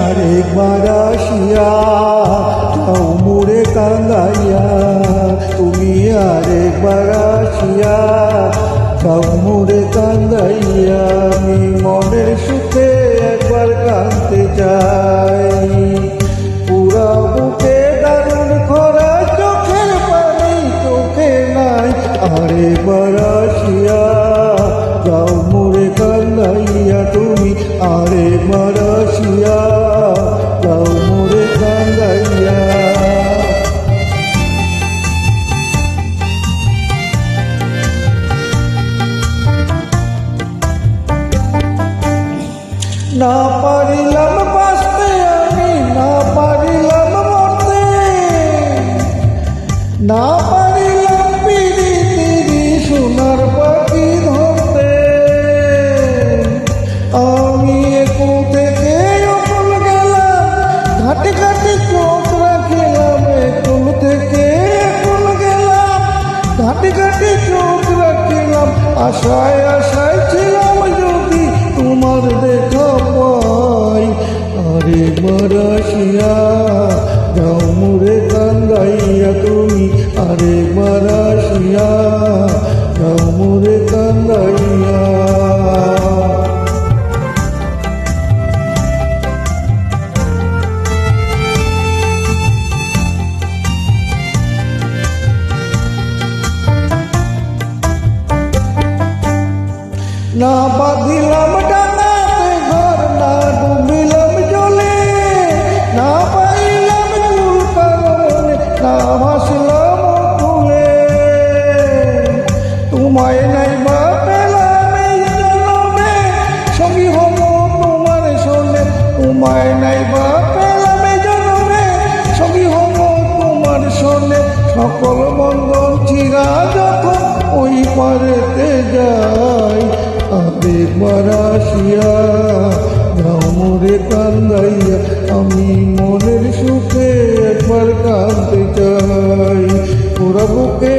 আরেকবার আসিয়া যাও মোরে কান্দাইয়া, তুমি আরেকবার আসিয়া যাও মোরে কান্দাইয়া। আমি মনের সুখে একবার কাঁদতে চাই, পুরা বুকে দারুণ খরা, চোখের পানি চোখে নাই। আরেকবার আসিয়া যাও মোরে কান্দাইয়া, তুমি আরেকবার আসিয়া যাও মোরে কান্দাইয়া। না পারিলাম বাঁচতে আমি, না পারিলাম মরতে, না পারিলাম পিড়ি পিড়ি সোনার পাখি ধরতে। আমি একুল থেকে অকুল গেলাম, ঘাটে ঘাটে চোখ রাখিলাম। একুল থেকে একুল গেলাম, ঘাটে ঘাটে চোখ রাখিলাম। আশায় আশায় ছিলাম যদি তোমার দেখা পাই। আরেকবার আসিয়া যাও মোরে কান্দাইয়া, তুমি আরেকবার আসিয়া যাও মোরে কান্দাইয়া। না বাঁধিলাম ডাঙাতে ঘর, না ডুবিলাম জলে, না পাইলাম চুল কারণে, না ভাসলাম ফুলে। তোমায় নাই বা পেলাম এই জনমে, সঙ্গী হব তোমার শোনে। তোমায় নাই বা পেলাম এই জনমে, সঙ্গী হব তোমার শোনে। সকল বন্ধন চিরা যখন ওই পারেতে যাই। আরেকবার আসিয়া যাও মোরে কান্দাইয়া, আমি মনের সুখে একবার কাঁদতে চাই। পুরা বুকে